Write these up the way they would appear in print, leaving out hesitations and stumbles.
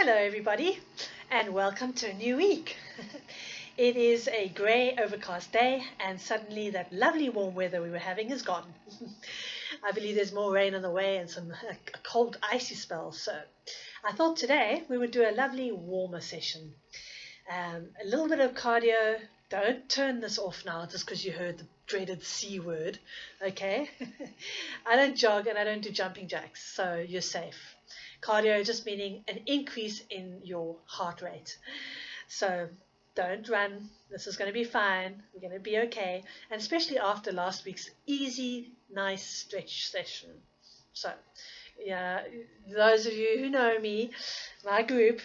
Hello, everybody, and welcome to a new week. It is a grey, overcast day, and suddenly that lovely warm weather we were having is gone. I believe there's more rain on the way and a cold, icy spell. So I thought today we would do a lovely warmer session. A little bit of cardio. Don't turn this off now just because you heard the dreaded C word, okay? I don't jog and I don't do jumping jacks, so you're safe. Cardio just meaning an increase in your heart rate. So don't run. This is going to be fine. We're going to be okay. And especially after last week's easy, nice stretch session. So, yeah, those of you who know me, my group,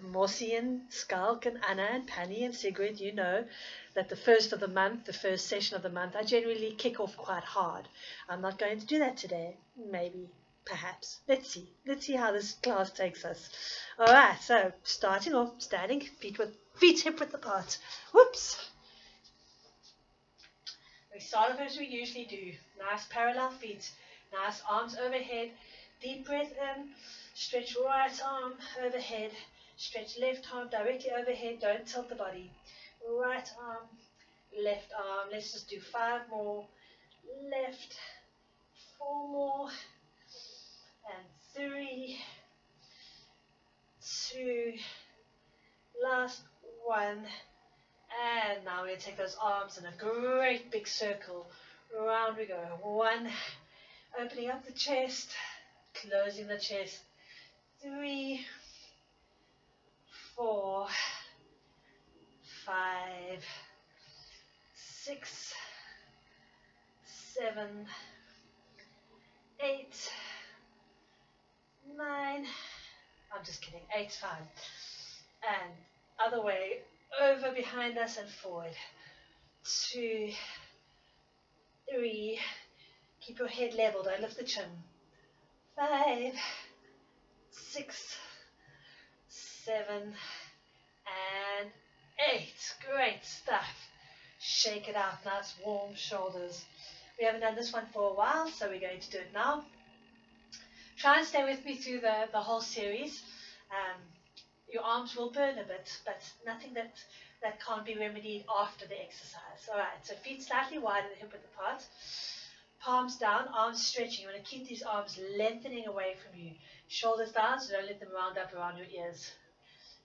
Morsi and Skalk and Anna and Penny and Sigrid, you know that the first of the month, the first session of the month, I generally kick off quite hard. I'm not going to do that today. Maybe, perhaps. Let's see. Let's see how this class takes us. All right, so starting off, standing, feet hip width apart. Whoops. We start off as we usually do. Nice parallel feet, nice arms overhead. Deep breath in, stretch right arm overhead. Stretch left arm directly overhead. Don't tilt the body. Right arm, left arm. Let's just do 5 more. Left, 4 more. And 3, 2, last 1. And now we're going to take those arms in a great big circle. Round we go. 1, opening up the chest, closing the chest. 3, 4, 5, 6, 7, 8, 9. I'm just kidding. 8's fine. And other way, over behind us and forward. 2, 3. Keep your head level. Don't lift the chin. 5, 6, 7, and 8. Great stuff. Shake it out. Nice warm shoulders. We haven't done this one for a while, so we're going to do it now. Try and stay with me through the whole series. Your arms will burn a bit, but nothing that can't be remedied after the exercise. All right, so feet slightly wide and hip width apart. Palms down, arms stretching. You want to keep these arms lengthening away from you. Shoulders down, so don't let them round up around your ears.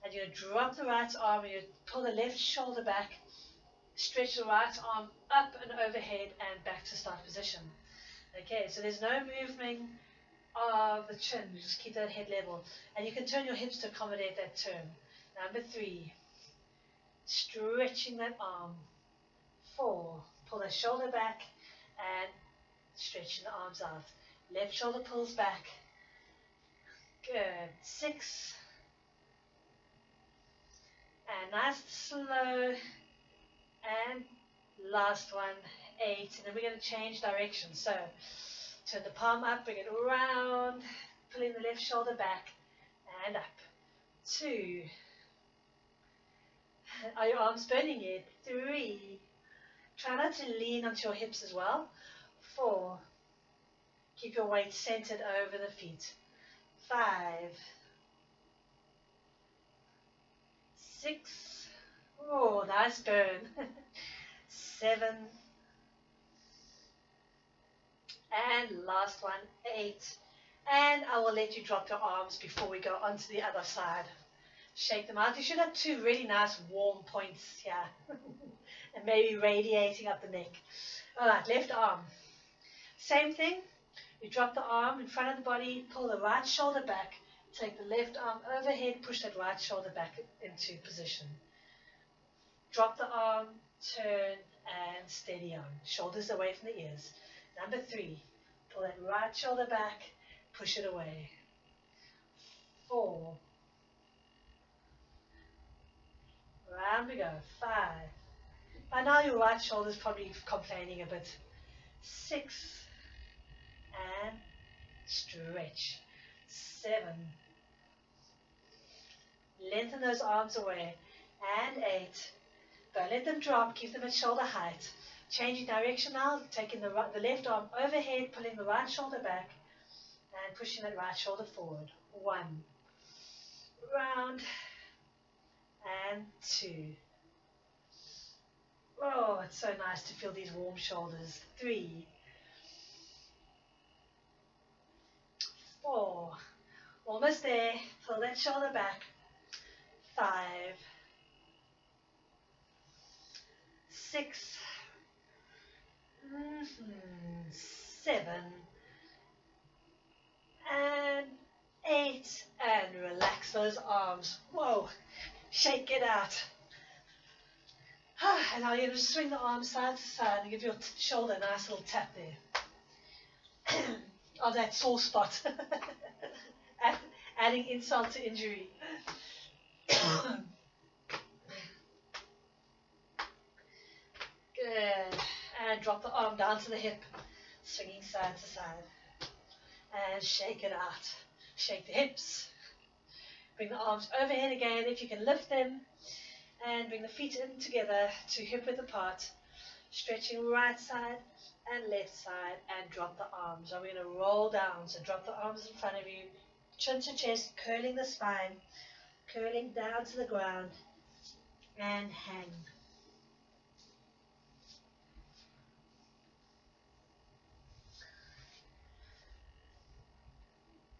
And you're going to drop the right arm, and you pull the left shoulder back, stretch the right arm up and overhead and back to start position. Okay, so there's no movement of the chin, you just keep that head level. And you can turn your hips to accommodate that turn. Number 3, stretching that arm. 4, pull the shoulder back and stretching the arms out. Left shoulder pulls back. Good. 6. And nice, slow. And last one, 8. And then we're going to change direction. So turn the palm up, bring it around, pulling the left shoulder back and up. 2. Are your arms burning yet? 3. Try not to lean onto your hips as well. 4. Keep your weight centered over the feet. 5. 6. Oh, nice burn. 7. And last one, 8. And I will let you drop your arms before we go on to the other side. Shake them out. You should have 2 really nice warm points here. And maybe radiating up the neck. All right, left arm. Same thing. You drop the arm in front of the body, pull the right shoulder back, take the left arm overhead, push that right shoulder back into position. Drop the arm, turn, and steady on. Shoulders away from the ears. Number 3, pull that right shoulder back, push it away. 4. Round we go. 5. By now your right shoulder is probably complaining a bit. 6. And stretch. 7. Lengthen those arms away. And 8. Don't let them drop. Keep them at shoulder height. Changing direction now, taking the left arm overhead, pulling the right shoulder back, and pushing that right shoulder forward. 1. round, and 2. Oh, it's so nice to feel these warm shoulders. 3, 4, almost there. Pull that shoulder back. 5, 6, 7, and 8, and relax those arms. Whoa, shake it out. And now you're going to swing the arm side to side and give your shoulder a nice little tap there. Oh, that sore spot. Adding insult to injury. Good. And drop the arm down to the hip, swinging side to side. And shake it out. Shake the hips. Bring the arms overhead again if you can lift them. And bring the feet in together to hip width apart. Stretching right side and left side, and drop the arms. And we're going to roll down. So drop the arms in front of you. Chin to chest, curling the spine. Curling down to the ground. And hang.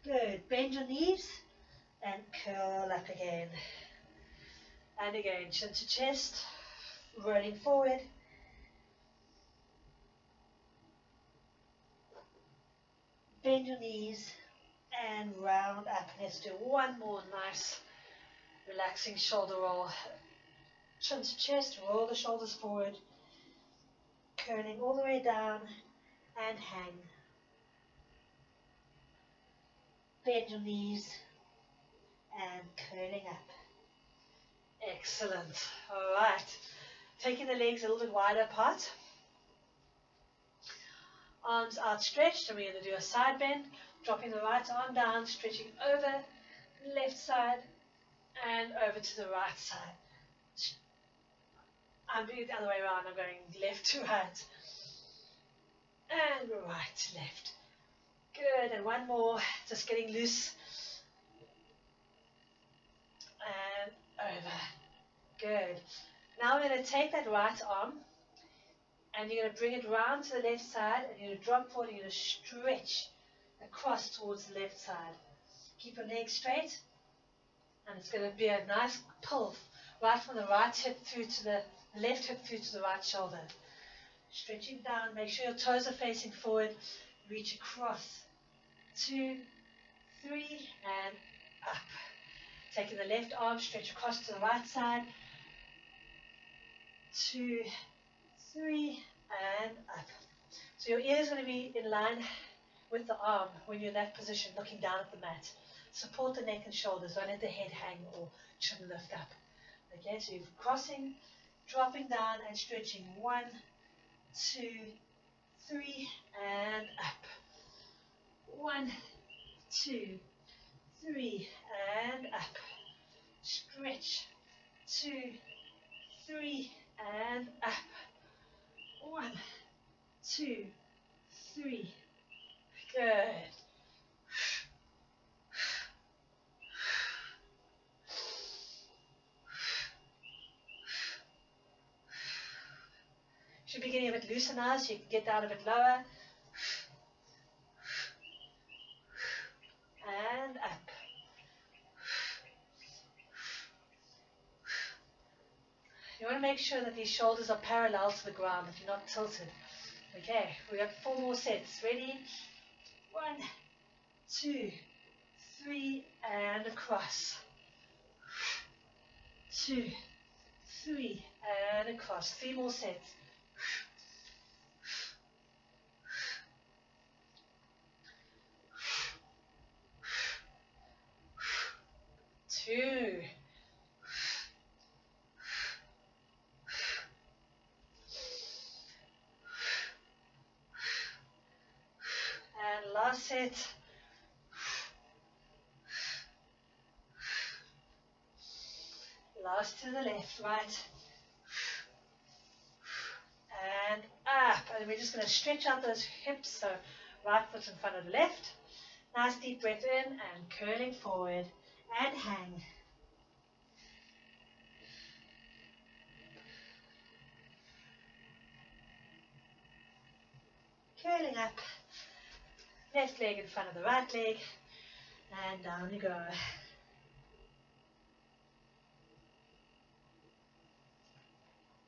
Good. Bend your knees and curl up again. And again, chin to chest, rolling forward. Bend your knees and round up. Let's do one more nice relaxing shoulder roll. Chin to chest, roll the shoulders forward, curling all the way down and hang. Bend your knees and curling up. Excellent. All right. Taking the legs a little bit wider apart. Arms outstretched, and we're going to do a side bend. Dropping the right arm down, stretching over left side and over to the right side. I'm doing it the other way around. I'm going left to right and right to left. Good. And one more. Just getting loose. And over. Good. Now we're going to take that right arm and you're going to bring it round to the left side, and you're going to drop forward and you're going to stretch across towards the left side. Keep your legs straight, and it's going to be a nice pull right from the right hip through to the left hip through to the right shoulder. Stretching down, make sure your toes are facing forward, reach across. 2, 3, and up. Taking the left arm, stretch across to the right side. 2, 3, and up. So your ear is going to be in line with the arm when you're in that position, looking down at the mat. Support the neck and shoulders. Don't let the head hang or chin lift up. Okay, so you're crossing, dropping down and stretching. 1, 2, 3, and up. 1, 2, 3, and up. Stretch. 2, 3, and up. 1, 2, 3. Good. Should be getting a bit looser now, so you can get down a bit lower. And up. You want to make sure that these shoulders are parallel to the ground, if you're not tilted. Okay, we got 4 more sets. Ready? 1, 2, 3, and across. 2, 3, and across. 3 more sets. 2. And last set. Last to the left, right. And up. And we're just going to stretch out those hips, so right foot in front of the left. Nice deep breath in and curling forward and hang. curling up, left leg in front of the right leg, and down you go.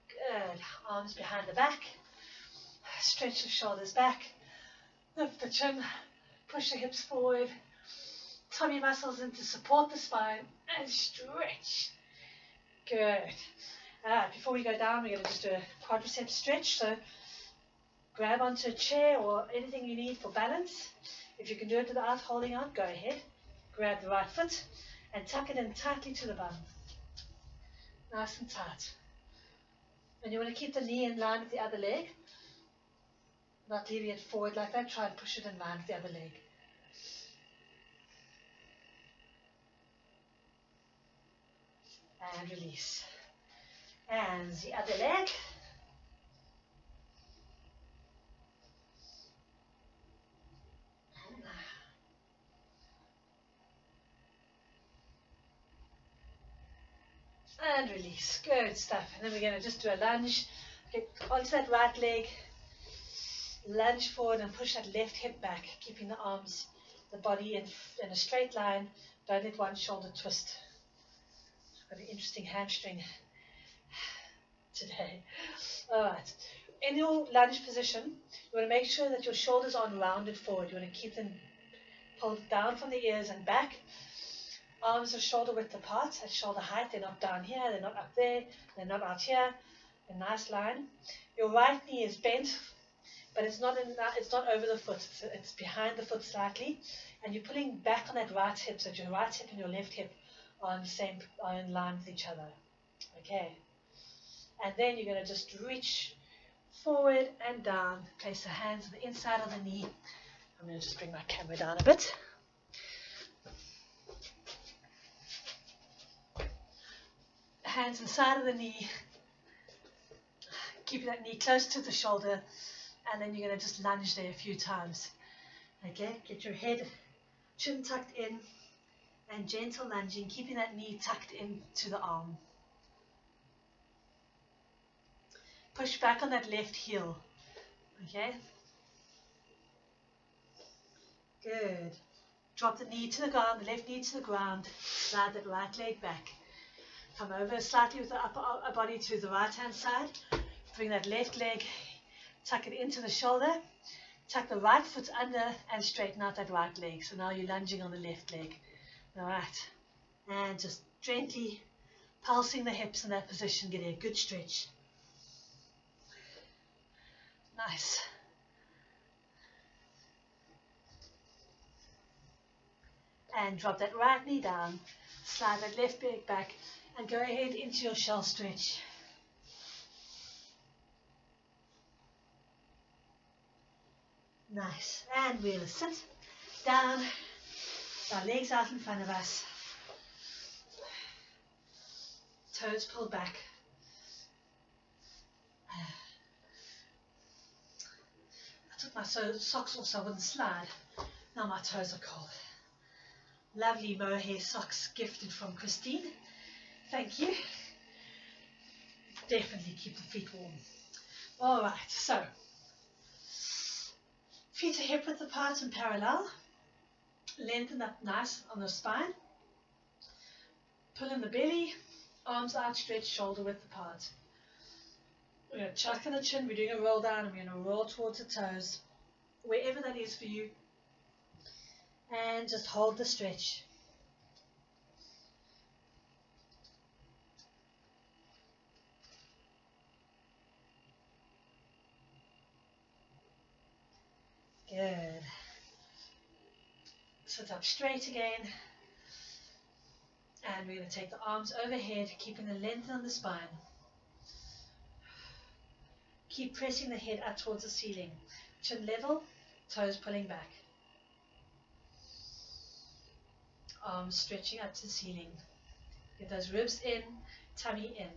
Good. Arms behind the back, stretch the shoulders back, lift the chin, push the hips forward, tummy muscles in to support the spine, and stretch. Good. Alright, before we go down, we're going to just do a quadricep stretch. So grab onto a chair or anything you need for balance. If you can do it without holding on, go ahead. Grab the right foot and tuck it in tightly to the bum. Nice and tight. And you want to keep the knee in line with the other leg. Not leaving it forward like that. Try and push it in line with the other leg. And release. And the other leg. And release. Good stuff. And then we're going to just do a lunge. Get onto that right leg. Lunge forward and push that left hip back, keeping the arms, the body in a straight line. Don't let one shoulder twist. I've got an interesting hamstring today. Alright. In your lunge position, you want to make sure that your shoulders aren't rounded forward. You want to keep them pulled down from the ears and back. Arms are shoulder width apart, at shoulder height. They're not down here, they're not up there, they're not out here. A nice line. Your right knee is bent, but it's not over the foot. It's behind the foot slightly, and you're pulling back on that right hip, so that your right hip and your left hip are in line with each other. Okay. And then you're going to just reach forward and down. Place the hands on the inside of the knee. I'm going to just bring my camera down a bit. Hands inside of the knee, keeping that knee close to the shoulder, and then you're going to just lunge there a few times. Okay, get your head, chin tucked in, and gentle lunging, keeping that knee tucked into the arm. Push back on that left heel. Okay, good. Drop the knee to the ground, the left knee to the ground, slide that right leg back. Come over slightly with the upper body to the right hand side. Bring that left leg, tuck it into the shoulder. Tuck the right foot under and straighten out that right leg. So now you're lunging on the left leg. Alright. And just gently pulsing the hips in that position, getting a good stretch. Nice. And drop that right knee down. Slide that left leg back. And go ahead into your shell stretch. Nice. And we'll sit down. Our legs out in front of us. Toes pulled back. I took my socks off so I wouldn't slide. Now my toes are cold. Lovely mohair socks gifted from Christine. Thank you. Definitely keep the feet warm. Alright, so feet are hip width apart and parallel. Lengthen up nice on the spine. Pull in the belly. Arms outstretched, shoulder width apart. We're going to chuck in the chin. We're doing a roll down and we're going to roll towards the toes. Wherever that is for you. And just hold the stretch. Good. Sit up straight again. And we're going to take the arms overhead, keeping the length on the spine. Keep pressing the head up towards the ceiling. Chin level, toes pulling back. Arms stretching up to the ceiling. Get those ribs in, tummy in.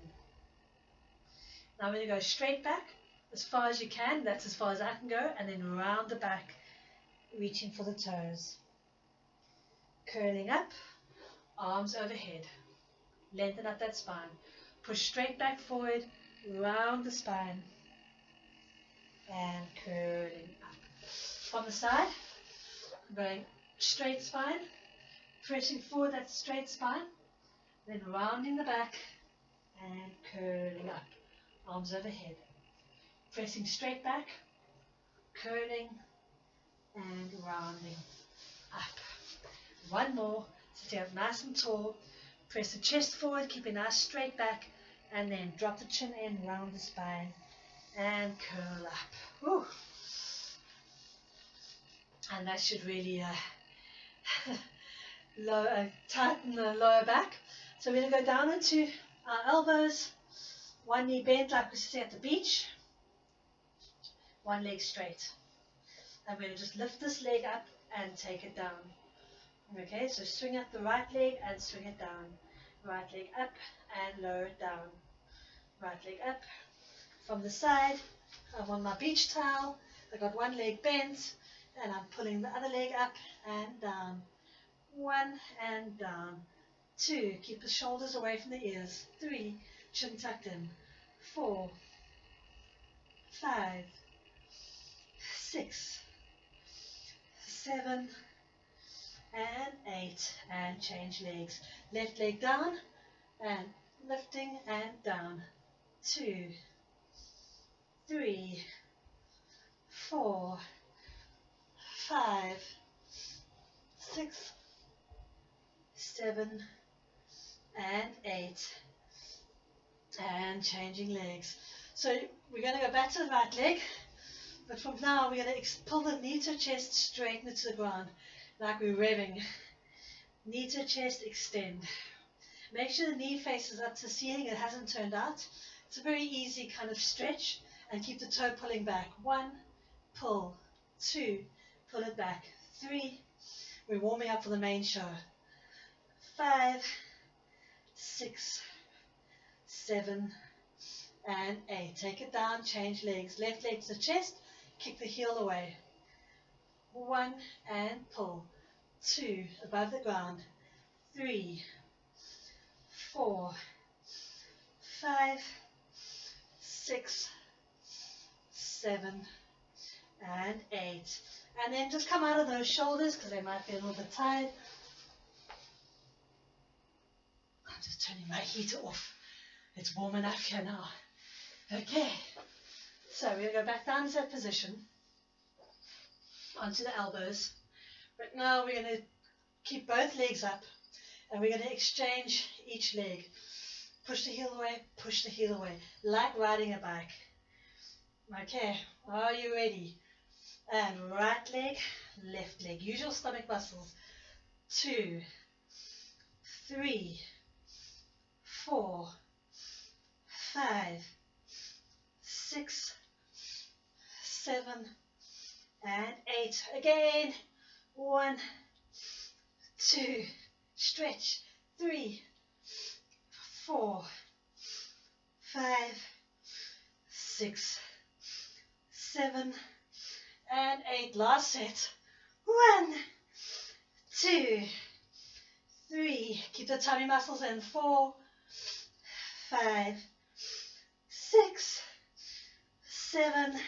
Now we're going to go straight back as far as you can. That's as far as I can go. And then round the back, reaching for the toes. Curling up, arms overhead. Lengthen up that spine. Push straight back forward, round the spine. And curling up. From the side, going straight spine, pressing forward that straight spine, then rounding the back and curling up, arms overhead. Pressing straight back, curling and rounding up. One more, sitting up nice and tall, press the chest forward, keep a nice straight back, and then drop the chin in, round the spine, and curl up. Woo. And that should really tighten the lower back. So we're going to go down into our elbows, one knee bent like we're sitting at the beach, one leg straight. And we're going to just lift this leg up and take it down. Okay, so swing up the right leg and swing it down. Right leg up and lower it down. Right leg up. From the side, I'm on my beach towel. I've got one leg bent and I'm pulling the other leg up and down. 1 and down. 2, keep the shoulders away from the ears. 3, chin tucked in. 4, 5, 6, 7, and 8, and change legs. Left leg down and lifting and down. 2, 3, 4, 5, 6, 7, and 8, and changing legs. So we're going to go back to the right leg, but from now we're going to pull the knee to chest, straighten it to the ground like we're revving. Knee to chest, extend. Make sure the knee faces up to the ceiling, it hasn't turned out. It's a very easy kind of stretch, and keep the toe pulling back. 1, pull. 2, pull it back. 3, we're warming up for the main show. 5, 6, 7, and 8. Take it down, change legs. Left leg to the chest, kick the heel away. 1 and pull. 2, above the ground. 3, 4, 5, 6, 7, and 8. And then just come out of those shoulders because they might be a little bit tired. I'm just turning my heater off. It's warm enough here now. Okay, so we're going to go back down to that position, onto the elbows. But now we're going to keep both legs up, and we're going to exchange each leg. Push the heel away, push the heel away, like riding a bike. Okay, are you ready? And right leg, left leg. Use your stomach muscles. 2, 3, 4, 5, 6, 7, and 8. Again. 1, 2, stretch. 3, 4, 5, 6, 7, and 8. Last set. 1, 2, 3. Keep the tummy muscles in. 4, 5, 6, 7,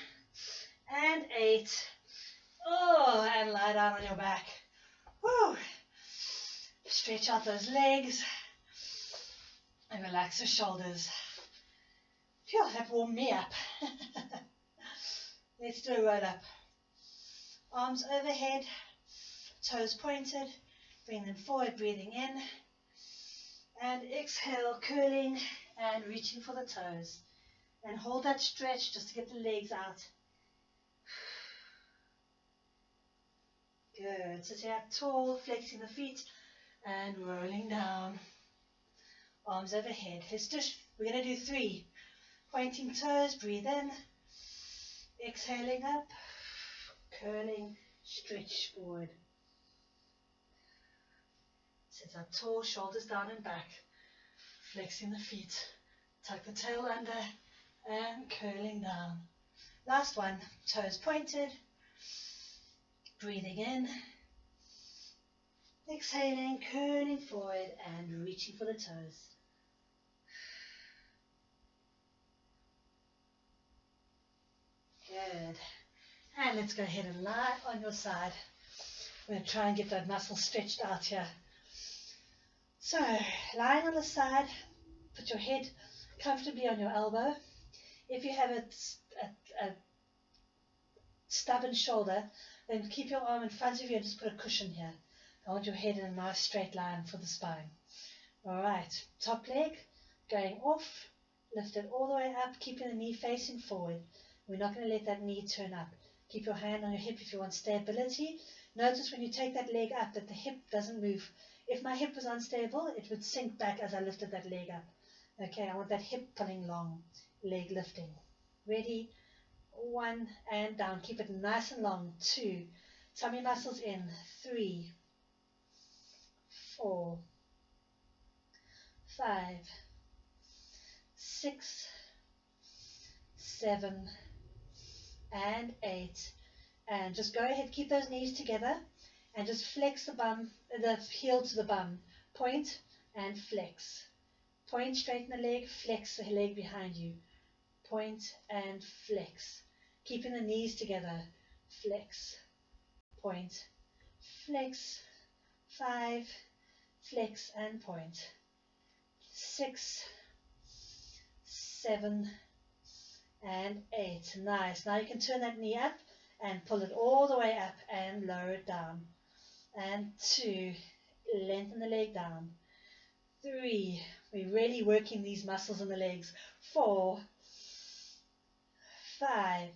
and 8. Oh, and lie down on your back. Woo. Stretch out those legs and relax your shoulders. Phew, that warmed me up. Let's do a roll up. Arms overhead, toes pointed. Bring them forward, breathing in. And exhale, curling and reaching for the toes. And hold that stretch just to get the legs out. Good. Sitting up tall, flexing the feet and rolling down. Arms overhead. We're going to do 3. Pointing toes, breathe in. Exhaling up. Curling, stretch forward. Sit up tall, shoulders down and back. Flexing the feet. Tuck the tail under and curling down. Last one. Toes pointed. Breathing in, exhaling, curling forward and reaching for the toes. Good. And let's go ahead and lie on your side. We're going to try and get that muscle stretched out here. So, lying on the side, put your head comfortably on your elbow. If you have a stubborn shoulder, then keep your arm in front of you and just put a cushion here. I want your head in a nice straight line for the spine. Alright, top leg going off, lift it all the way up, keeping the knee facing forward. We're not going to let that knee turn up. Keep your hand on your hip if you want stability. Notice when you take that leg up that the hip doesn't move. If my hip was unstable, it would sink back as I lifted that leg up. Okay, I want that hip pulling long, leg lifting. Ready? 1 and down. Keep it nice and long. 2. Tummy muscles in. 3, 4, 5, 6, 7, and 8. And just go ahead, keep those knees together and just flex the bum, the heel to the bum. Point and flex. Point, straighten the leg, flex the leg behind you. Point and flex. Keeping the knees together. Flex. Point. Flex. 5. Flex and point. 6, 7, and 8. Nice. Now you can turn that knee up and pull it all the way up and lower it down. And 2, lengthen the leg down. 3, we're really working these muscles in the legs. 4, 5.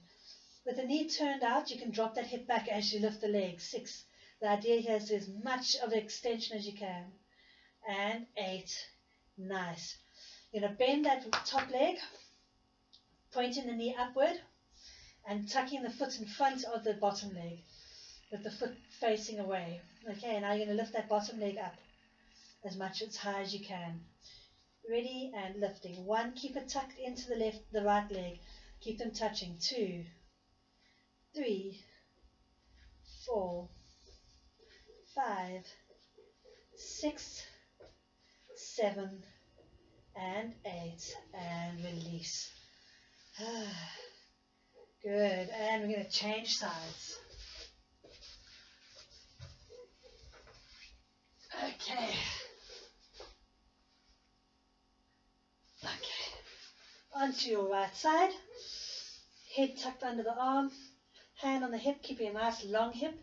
With the knee turned out, you can drop that hip back as you lift the leg. 6, the idea here is as much of an extension as you can. And 8, nice. You're going to bend that top leg, pointing the knee upward and tucking the foot in front of the bottom leg with the foot facing away. Okay, now you're going to lift that bottom leg up as much as high as you can. Ready and lifting. 1, keep it tucked into the right leg. Keep them touching. 2, 3, 4, 5, 6, 7, and 8. And release. Good. And we're going to change sides. Okay. Onto your right side. Head tucked under the arm. Hand on the hip, keeping a nice long hip.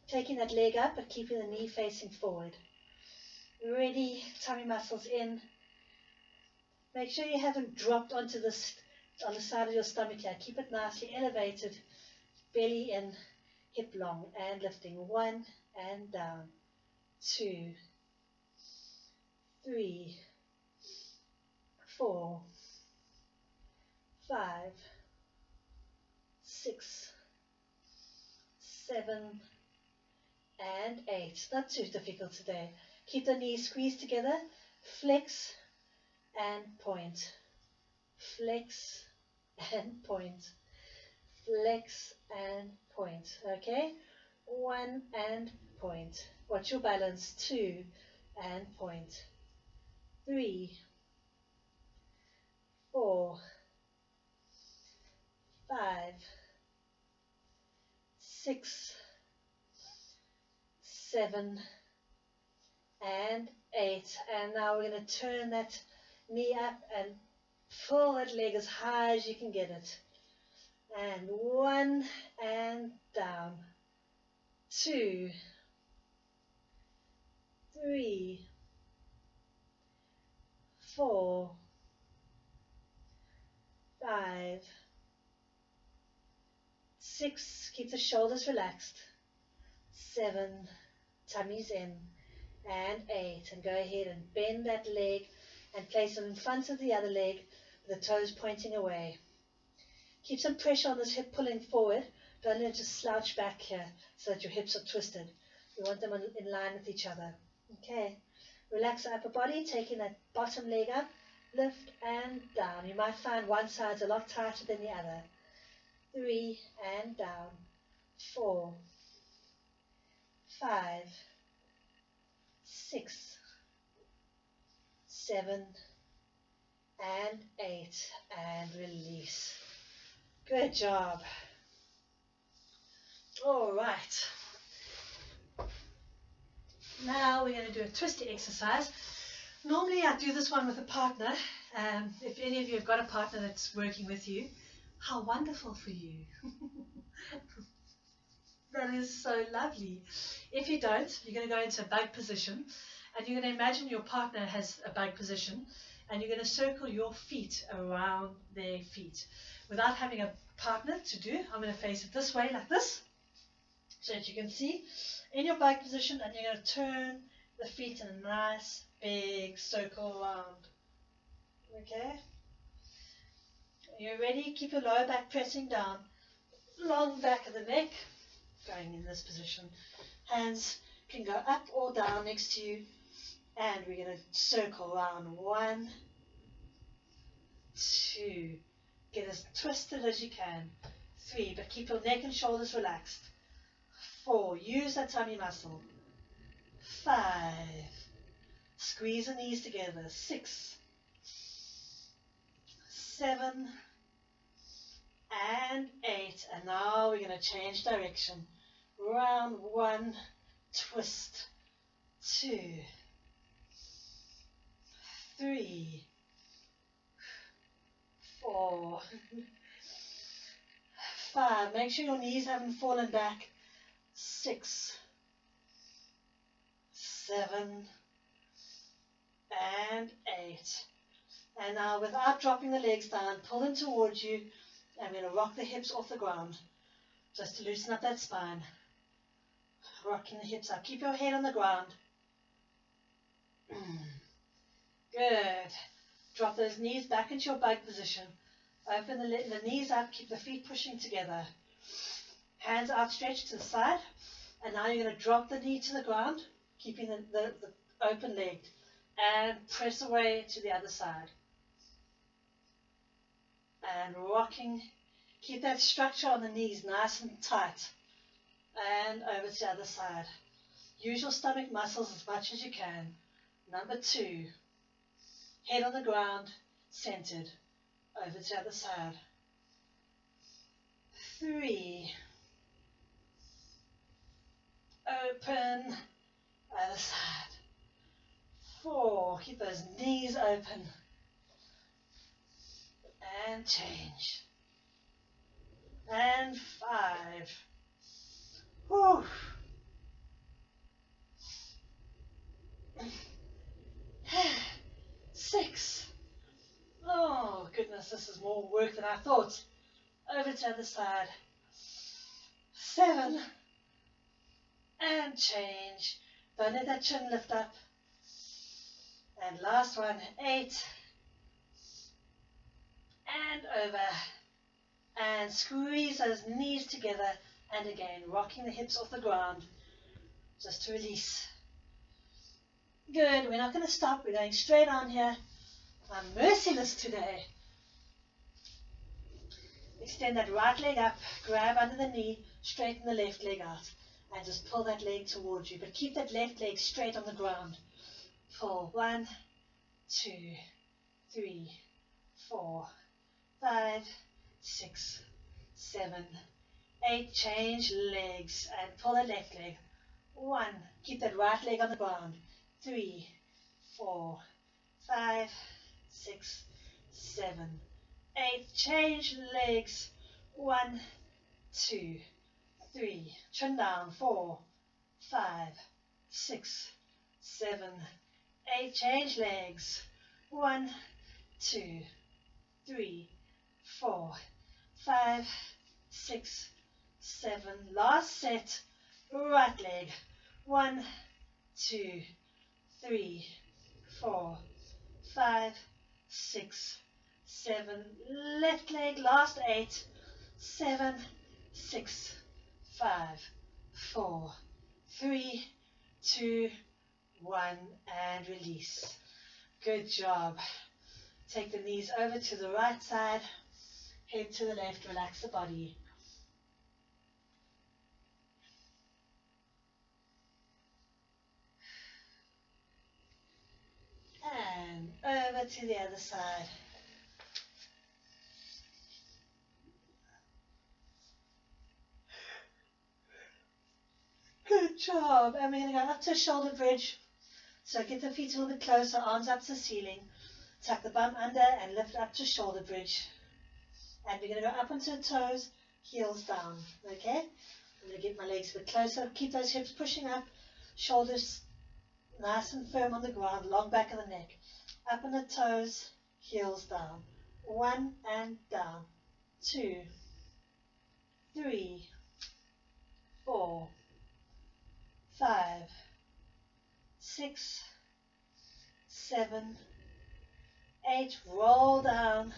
Taking that leg up, but keeping the knee facing forward. Ready, tummy muscles in. Make sure you haven't dropped onto this on the side of your stomach here. Keep it nicely elevated. Belly in, hip long, and lifting. 1 and down. 2, 3, 4, 5, 6, 7, and 8. Not too difficult today. Keep the knees squeezed together. Flex and point. Flex and point. Flex and point. Okay? 1 and point. Watch your balance. 2 and point. 3, 4, 5, 6, 7, and 8. And now we're going to turn that knee up and pull that leg as high as you can get it. And 1 and down. 2, 3, 4, 5, 6, keep the shoulders relaxed. 7, tummies in. And 8. And go ahead and bend that leg and place them in front of the other leg with the toes pointing away. Keep some pressure on this hip pulling forward. Don't let it just slouch back here so that your hips are twisted. You want them in line with each other. Okay. Relax the upper body, taking that bottom leg up, lift and down. You might find one side's a lot tighter than the other. 3 and down. 4, 5, 6, 7, and 8. And release. Good job. All right. Now we're going to do a twisty exercise. Normally I do this one with a partner. If any of you have got a partner that's working with you, how wonderful for you. That is so lovely. If you don't, you're going to go into a bug position and you're going to imagine your partner has a bug position and you're going to circle your feet around their feet. Without having a partner to do, I'm going to face it this way like this so that you can see in your bug position, and you're going to turn the feet in a nice big circle around. Okay? Are you ready? Keep your lower back pressing down. Long back of the neck. Going in this position. Hands can go up or down next to you. And we're going to circle around. 1, 2. Get as twisted as you can. 3. But keep your neck and shoulders relaxed. 4. Use that tummy muscle. 5. Squeeze the knees together. 6. 7. And 8. And now we're going to change direction. Round 1. Twist. 2. 3. 4. 5. Make sure your knees haven't fallen back. 6. 7. And 8. And now, without dropping the legs down, pull them towards you. I'm going to rock the hips off the ground just to loosen up that spine. Rocking the hips up. Keep your head on the ground. Good. Drop those knees back into your bug position. Open the knees up. Keep the feet pushing together. Hands outstretched to the side. And now you're going to drop the knee to the ground, keeping the open leg. And press away to the other side. And rocking. Keep that structure on the knees nice and tight. And over to the other side. Use your stomach muscles as much as you can. Number 2. Head on the ground, centered. Over to the other side. 3. Open. Other side. 4. Keep those knees open. And change. And 5. Whew. 6. Oh goodness, this is more work than I thought. Over to the other side. 7. And change. Don't let that chin lift up. And last one. 8. And over. And squeeze those knees together. And again, rocking the hips off the ground. Just to release. Good. We're not going to stop. We're going straight on here. I'm merciless today. Extend that right leg up. Grab under the knee. Straighten the left leg out. And just pull that leg towards you. But keep that left leg straight on the ground. Pull. 1, 2, 3, 4, 5, 6, 7, 8. Change legs and pull that left leg. 1. Keep that right leg on the ground. 3, 4, 5, 6, 7, 8. Change legs. 1, 2, 3. Chin down. 4, 5, 6, 7, 8. Change legs. 1, 2, 3, 4, 5, 6, 7. Last set. Right leg. 1, 2, 3, 4, 5, 6, 7. Left leg. Last 8, 7, 6, 5, 4, 3, 2, 1, and release. Good job. Take the knees over to the right side, head to the left, relax the body. And over to the other side. job. And we're going to go up to a shoulder bridge. So get the feet a little bit closer, arms up to the ceiling. Tuck the bum under and lift up to shoulder bridge. And we're going to go up onto the toes, heels down. Okay? I'm going to get my legs a bit closer. Keep those hips pushing up. Shoulders nice and firm on the ground. Long back of the neck. Up on the toes, heels down. 1 and down. 2, 3, 4, 5, 6, 7, 8. Roll down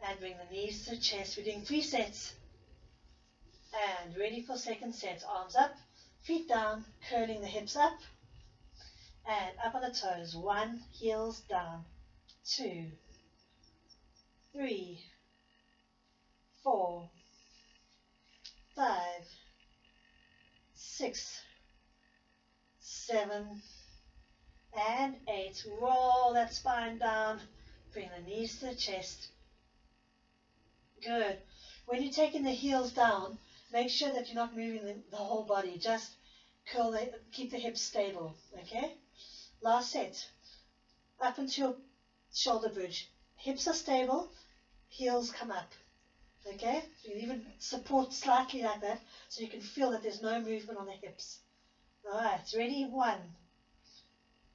and bring the knees to the chest. We're doing 3 sets. And ready for second set. Arms up, feet down, curling the hips up. And up on the toes. 1, heels down. 2, 3, 4, 5, 6, 7, and 8. Roll that spine down. Bring the knees to the chest. Good. When you're taking the heels down, make sure that you're not moving the whole body. Just keep the hips stable. Okay? Last set. Up into your shoulder bridge. Hips are stable. Heels come up. Okay? You can even support slightly like that so you can feel that there's no movement on the hips. Alright, ready? 1,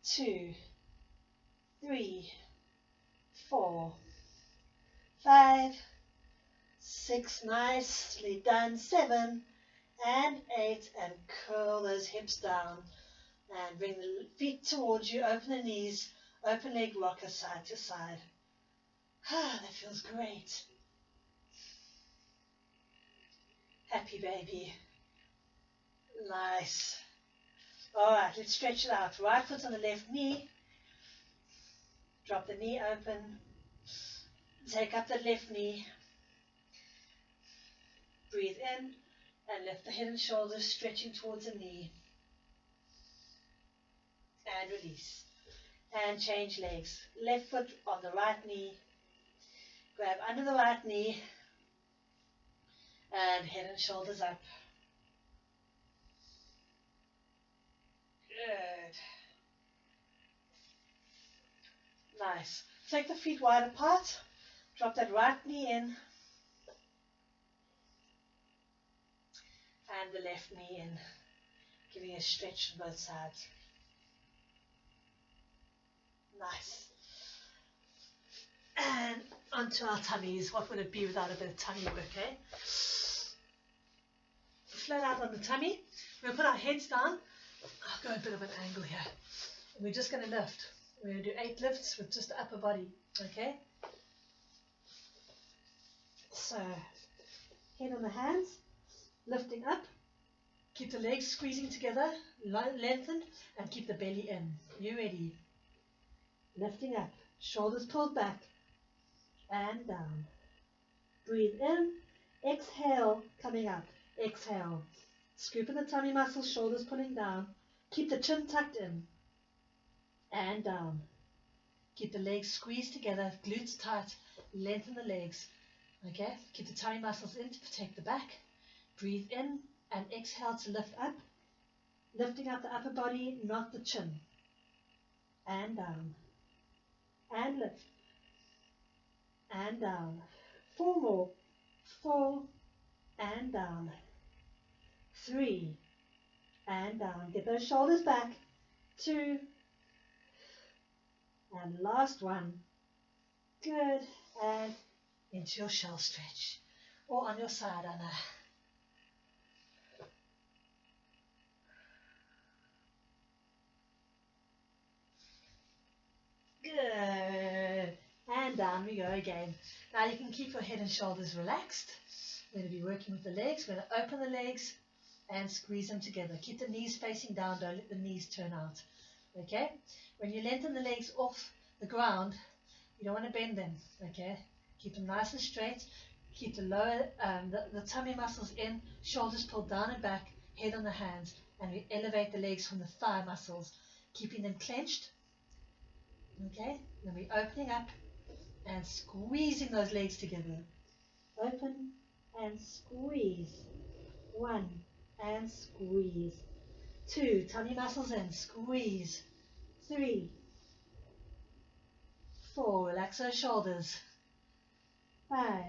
2, 3, 4, 5, 6, nicely done. 7 and 8, and curl those hips down and bring the feet towards you. Open the knees, open leg rocker side to side. Ah, that feels great. Happy baby. Nice. Alright, let's stretch it out. Right foot on the left knee. Drop the knee open. Take up the left knee. Breathe in and lift the head and shoulders, stretching towards the knee. And release. And change legs. Left foot on the right knee. Grab under the right knee. And head and shoulders up. Good. Nice. Take the feet wide apart. Drop that right knee in. And the left knee in. Giving a stretch on both sides. Nice. And onto our tummies. What would it be without a bit of tummy work, eh? Flat out on the tummy. We're going to put our heads down. I'll go a bit of an angle here. And we're just going to lift. We're going to do 8 lifts with just the upper body. Okay? So, head on the hands. Lifting up. Keep the legs squeezing together. Lengthened. And keep the belly in. You ready? Lifting up. Shoulders pulled back. And down. Breathe in. Exhale. Coming up. Exhale. Scoop in the tummy muscles, shoulders pulling down. Keep the chin tucked in. And down. Keep the legs squeezed together, glutes tight. Lengthen the legs. Okay? Keep the tummy muscles in to protect the back. Breathe in and exhale to lift up. Lifting up the upper body, not the chin. And down. And lift. And down. 4 more. 4 and down. 3 and down. Get those shoulders back. 2 and last one. Good. And into your shell stretch. Or on your side, Anna. Good. And down we go again. Now you can keep your head and shoulders relaxed. We're going to be working with the legs. We're going to open the legs and squeeze them together. Keep the knees facing down. Don't let the knees turn out. Okay? When you lengthen the legs off the ground, you don't want to bend them. Okay? Keep them nice and straight. Keep the lower, the tummy muscles in, shoulders pulled down and back, head on the hands, and we elevate the legs from the thigh muscles, keeping them clenched. Okay? Then we're opening up and squeezing those legs together. Open and squeeze. 1 and squeeze. 2, tummy muscles in, squeeze. 3, 4, relax those shoulders. 5,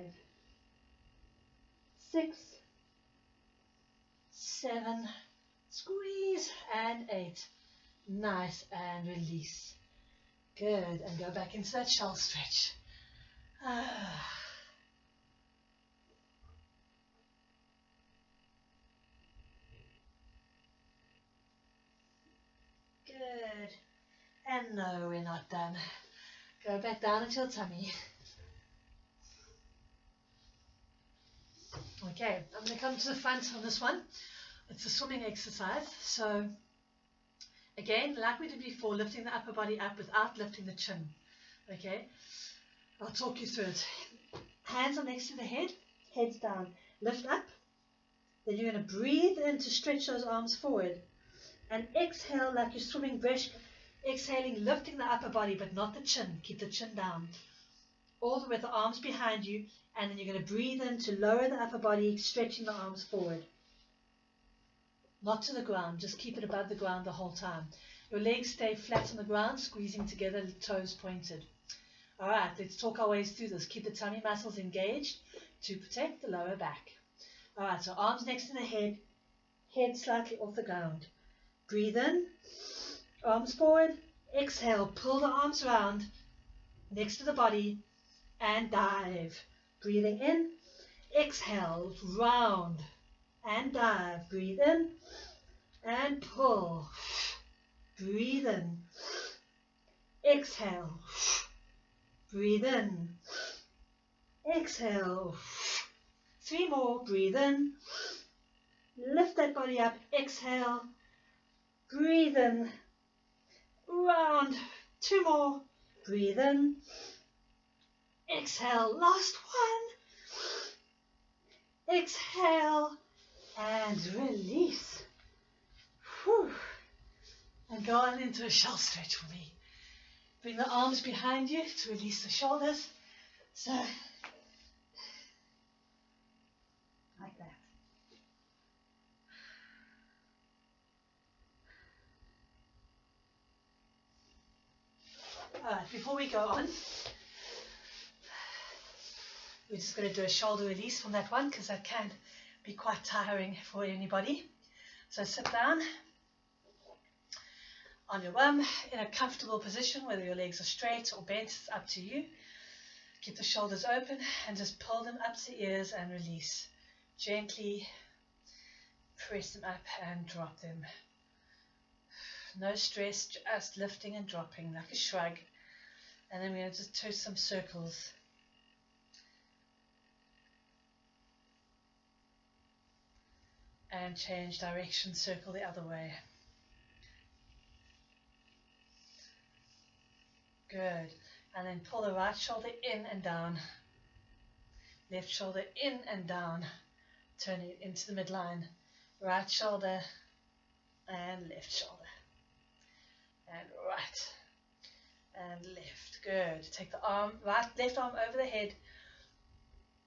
6, 7, squeeze, and 8. Nice, and release. Good, and go back into that shell stretch. Good. And no, we're not done. Go back down into your tummy. Okay, I'm going to come to the front on this one. It's a swimming exercise. So, again, like we did before, lifting the upper body up without lifting the chin. Okay, I'll talk you through it. Hands are next to the head, heads down. Lift up. Then you're going to breathe in to stretch those arms forward. And exhale like you're swimming breast. Exhaling, lifting the upper body, but not the chin. Keep the chin down. All the way with the arms behind you. And then you're going to breathe in to lower the upper body, stretching the arms forward. Not to the ground. Just keep it above the ground the whole time. Your legs stay flat on the ground, squeezing together, toes pointed. All right, let's talk our ways through this. Keep the tummy muscles engaged to protect the lower back. All right, so arms next to the head, head slightly off the ground. Breathe in, arms forward, exhale, pull the arms round, next to the body, and dive. Breathing in, exhale, round, and dive. Breathe in, and pull. Breathe in, exhale, breathe in, exhale. 3 more, breathe in, lift that body up, exhale, breathe in, round. 2 more, breathe in, exhale, last one, exhale, and release. Whew. And go on into a shell stretch for me. Bring the arms behind you to release the shoulders. So, like that. Alright, before we go on, we're just going to do a shoulder release from that one because that can be quite tiring for anybody. So sit down on your bum in a comfortable position, whether your legs are straight or bent, it's up to you. Keep the shoulders open and just pull them up to the ears and release. Gently press them up and drop them. No stress, just lifting and dropping like a shrug. And then we're going to just do some circles. And change direction, circle the other way. Good. And then pull the right shoulder in and down. Left shoulder in and down. Turn it into the midline. Right shoulder and left shoulder. And right and left. Good. Take the arm, left arm over the head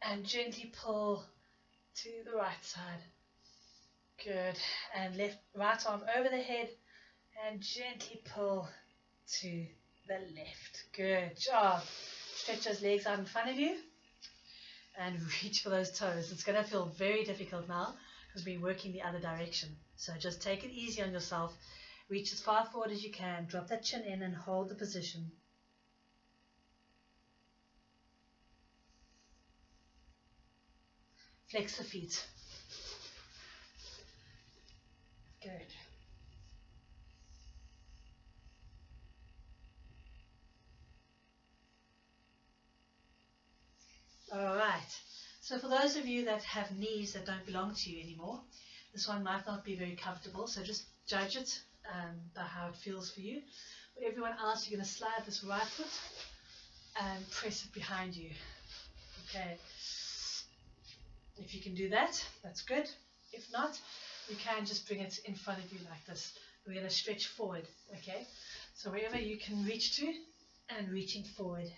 and gently pull to the right side. Good. And right arm over the head and gently pull to the left. Good job. Stretch those legs out in front of you and reach for those toes. It's going to feel very difficult now because we're working the other direction. So just take it easy on yourself. Reach as far forward as you can. Drop that chin in and hold the position. Flex the feet. Good. All right. So for those of you that have knees that don't belong to you anymore, this one might not be very comfortable, so just judge it by how it feels for you. For everyone else, you're going to slide this right foot and press it behind you. Okay. If you can do that, that's good. If not, you can just bring it in front of you like this. We're going to stretch forward, okay? So wherever you can reach to and reaching forward.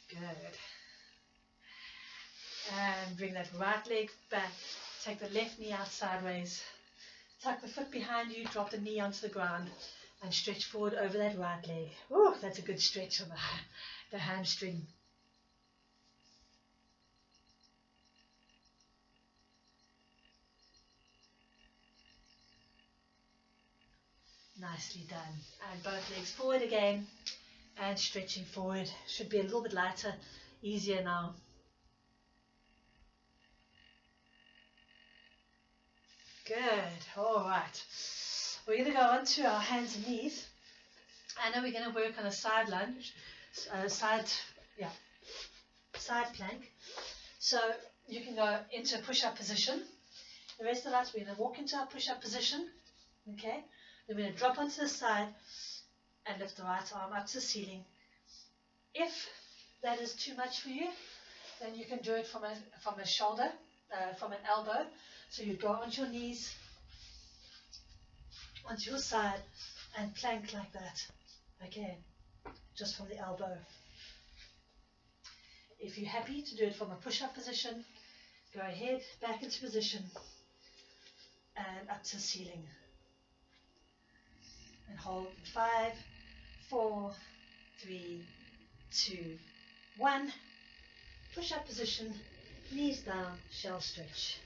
Good. And bring that right leg back. Take the left knee out sideways. Tuck the foot behind you, drop the knee onto the ground, and stretch forward over that right leg. Oh, that's a good stretch on the hamstring. Nicely done. And both legs forward again, and stretching forward. Should be a little bit lighter, easier now. Good. All right. We're going to go on to our hands and knees. And then we're going to work on a side lunge, side plank. So you can go into a push-up position. The rest of us, we're going to walk into our push-up position. Okay. Then we're going to drop onto the side and lift the right arm up to the ceiling. If that is too much for you, then you can do it from a shoulder, from an elbow. So you go onto your knees, onto your side, and plank like that. Okay, just from the elbow. If you're happy to do it from a push-up position, go ahead, back into position, and up to the ceiling. And hold 5, 4, 3, 2, 1. Push-up position, knees down, shell stretch.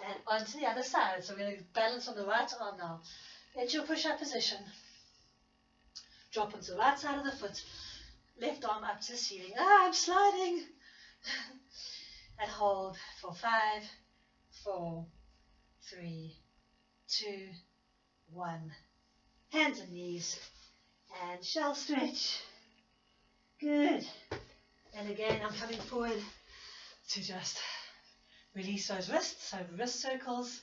And onto the other side. So we're going to balance on the right arm now. Into your push-up position. Drop onto the right side of the foot. Left arm up to the ceiling. I'm sliding. And hold for 5, 4, 3, 2, 1. Hands and knees. And shell stretch. Good. And again, I'm coming forward to just release those wrists, so wrist circles,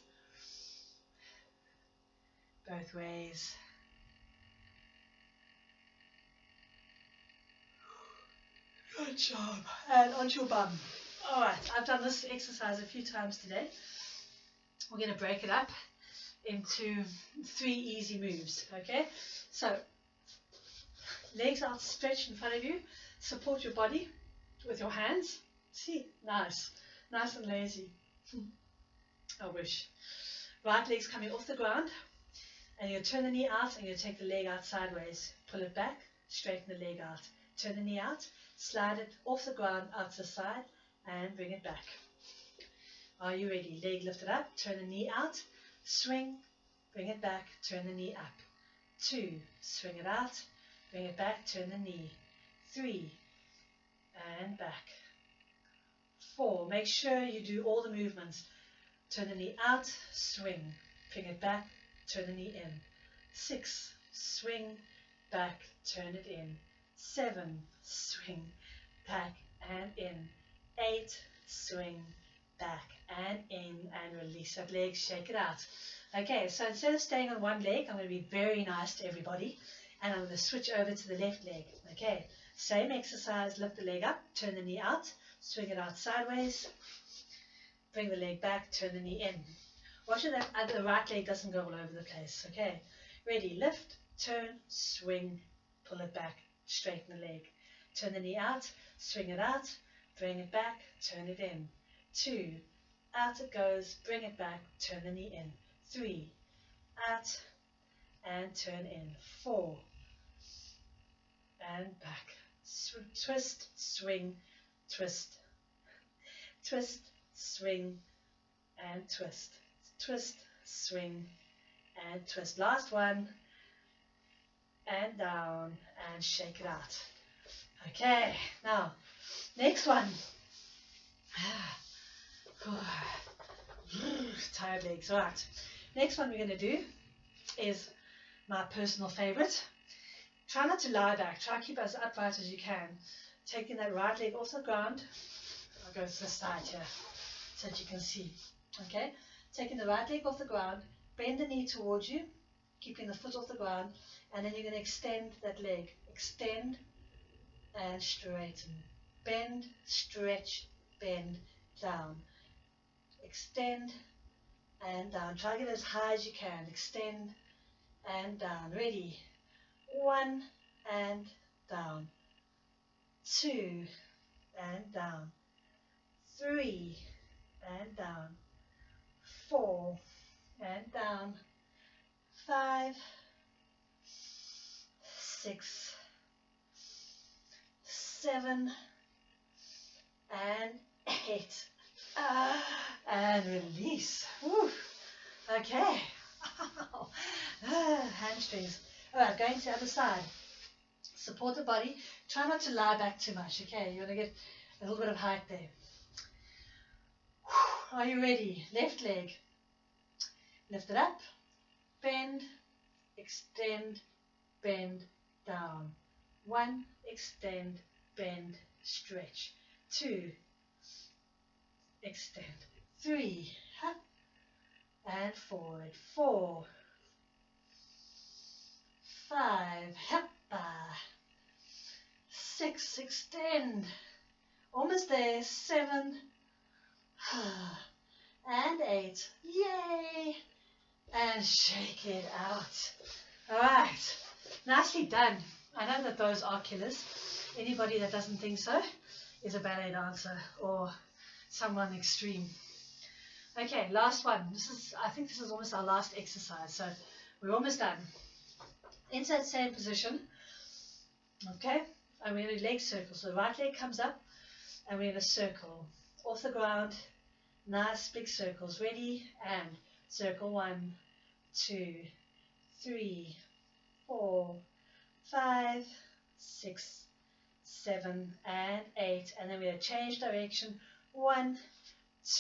both ways. Good job. And onto your bum. Alright, I've done this exercise a few times today. We're going to break it up into 3 easy moves, okay? So, legs outstretched in front of you, support your body with your hands. See, nice and lazy. I wish. Right leg's coming off the ground, and you turn the knee out, and you take the leg out sideways. Pull it back, straighten the leg out. Turn the knee out, slide it off the ground out to the side, and bring it back. Are you ready? Leg lifted up, turn the knee out, swing, bring it back, turn the knee up. 2, swing it out, bring it back, turn the knee. 3, and back. 4, make sure you do all the movements. Turn the knee out, swing, bring it back, turn the knee in. 6, swing, back, turn it in. 7, swing, back and in. 8, swing, back and in, and release that leg, shake it out. Okay, so instead of staying on one leg, I'm going to be very nice to everybody, and I'm going to switch over to the left leg. Okay, same exercise, lift the leg up, turn the knee out, swing it out sideways, bring the leg back, turn the knee in. Watch that the right leg doesn't go all over the place. Okay, ready, lift, turn, swing, pull it back, straighten the leg. Turn the knee out, swing it out, bring it back, turn it in. 2, out it goes, bring it back, turn the knee in. 3, out and turn in. 4, and back. Twist, swing, twist, twist, swing, and twist. Twist, swing, and twist. Last one, and down, and shake it out. Okay, now, next one. Tired legs. Right. Next one we're going to do is my personal favorite. Try not to lie back. Try to keep as upright as you can. Taking that right leg off the ground. I'll go to the side here so that you can see. Okay. Taking the right leg off the ground. Bend the knee towards you. Keeping the foot off the ground. And then you're going to extend that leg. Extend and straighten. Bend, stretch, bend, down. Extend and down. Try to get as high as you can. Extend and down. Ready. 1 and down, 2, and down, 3, and down, 4, and down, 5, 6, 7, and 8. And release. Woo. Okay. Hamstrings. All right, going to the other side. Support the body. Try not to lie back too much. Okay, you want to get a little bit of height there. Are you ready? Left leg. Lift it up. Bend. Extend. Bend. Down. 1. Extend. Bend. Stretch. 2. Extend. 3. Up. And forward. 4. 5. Up. 6. Extend. Almost there. 7. And 8. Yay. And shake it out. All right. Nicely done. I know that those are killers. Anybody that doesn't think so is a ballet dancer or someone extreme. Okay, last one. I think this is almost our last exercise, so we're almost done. Into that same position, okay, and we're going to leg circle. So the right leg comes up, and we're going to circle off the ground. Nice big circles. Ready, and circle. 1, 2, 3, 4, 5, 6, 7, and 8. And then we're going to change direction. 1,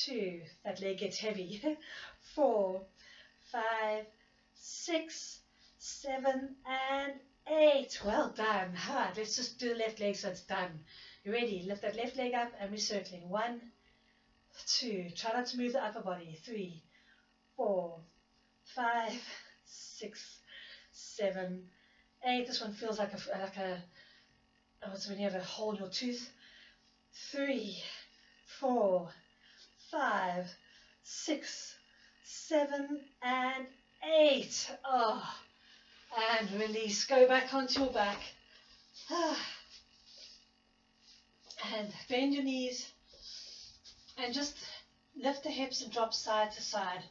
2, that leg gets heavy. 4, 5, 6, 7, and 8. Well done. All right, let's just do the left leg so it's done. You ready? Lift that left leg up and we're circling. 1, 2. Try not to move the upper body. 3, 4, 5, 6, 7, 8. This one feels like a what's when you have a hole in your tooth. 3, 4, 5, 6, 7, and 8. Oh, and release. Go back onto your back. And bend your knees. And just lift the hips and drop side to side.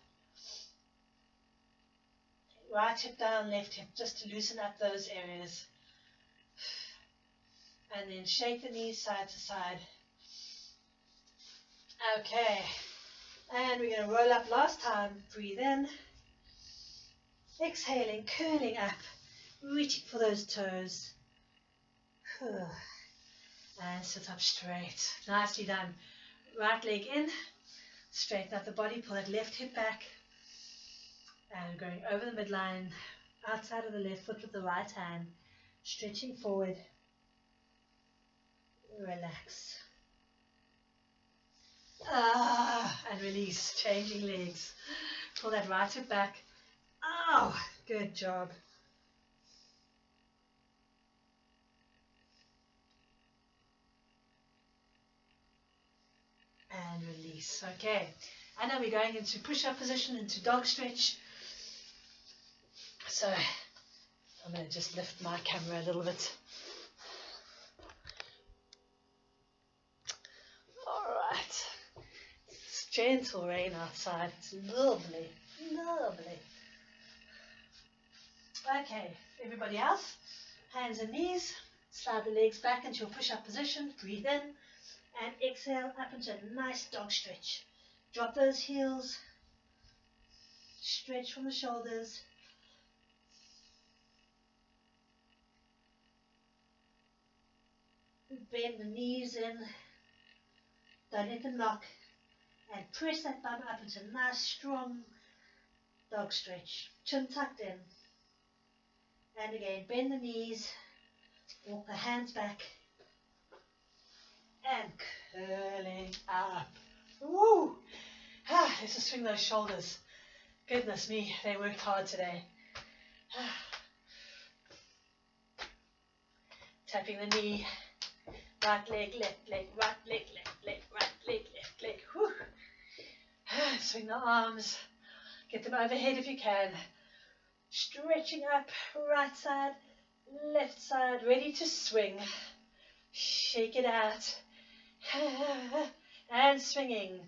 Right hip down, left hip, just to loosen up those areas. And then shake the knees side to side. Okay. And we're going to roll up last time. Breathe in. Exhaling, curling up. Reaching for those toes. And sit up straight. Nicely done. Right leg in. Straighten up the body. Pull that left hip back. And going over the midline. Outside of the left foot with the right hand. Stretching forward. Relax. And release. Changing legs. Pull that right hip back. Oh, good job. And release. Okay. I know we're going into push-up position, into dog stretch. So I'm going to just lift my camera a little bit. All right. It's gentle rain outside. It's lovely. Lovely. Okay, everybody else, hands and knees, slide the legs back into your push-up position, breathe in, and exhale up into a nice dog stretch. Drop those heels, stretch from the shoulders, bend the knees in, don't let them knock, and press that bum up into a nice strong dog stretch, chin tucked in. And again, bend the knees, walk the hands back, and curling up. Woo! Let's just swing those shoulders. Goodness me, they worked hard today. Tapping the knee, right leg, left leg, right leg, left leg, right leg, left leg. Woo! Swing the arms, get them overhead if you can. Stretching up, right side, Left side ready to swing. Shake it out. And swinging.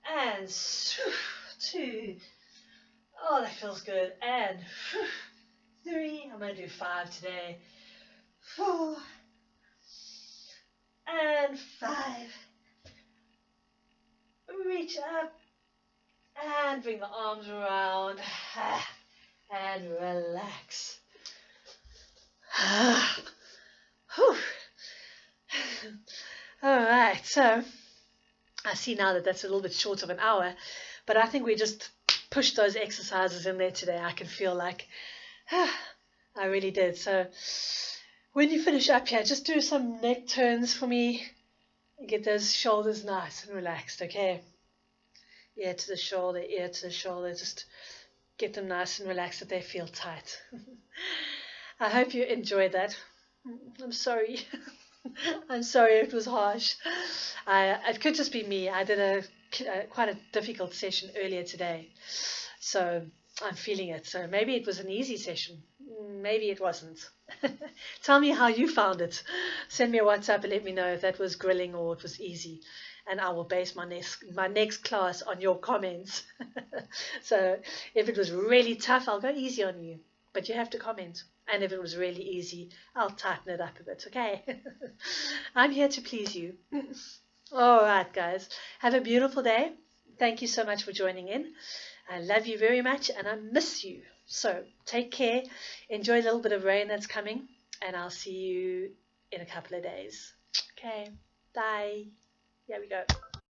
And 2. Oh, that feels good. And 3. I'm going to do 5 today. 4. And 5. Reach up. And bring the arms around. And relax. Alright, so I see now that that's a little bit short of an hour, but I think we just pushed those exercises in there today. I can feel like I really did. So when you finish up here, just do some neck turns for me. Get those shoulders nice and relaxed, okay? Ear to the shoulder, ear to the shoulder. Just get them nice and relaxed, that they feel tight. I hope you enjoyed that. I'm sorry. I'm sorry it was harsh. It could just be me. I did quite a difficult session earlier today, so I'm feeling it. So maybe it was an easy session. Maybe it wasn't. Tell me how you found it. Send me a WhatsApp and let me know if that was grilling or it was easy. And I will base my next class on your comments. So if it was really tough, I'll go easy on you. But you have to comment. And if it was really easy, I'll tighten it up a bit, okay? I'm here to please you. All right, guys. Have a beautiful day. Thank you so much for joining in. I love you very much and I miss you. So take care. Enjoy a little bit of rain that's coming. And I'll see you in a couple of days. Okay. Bye. Here we go.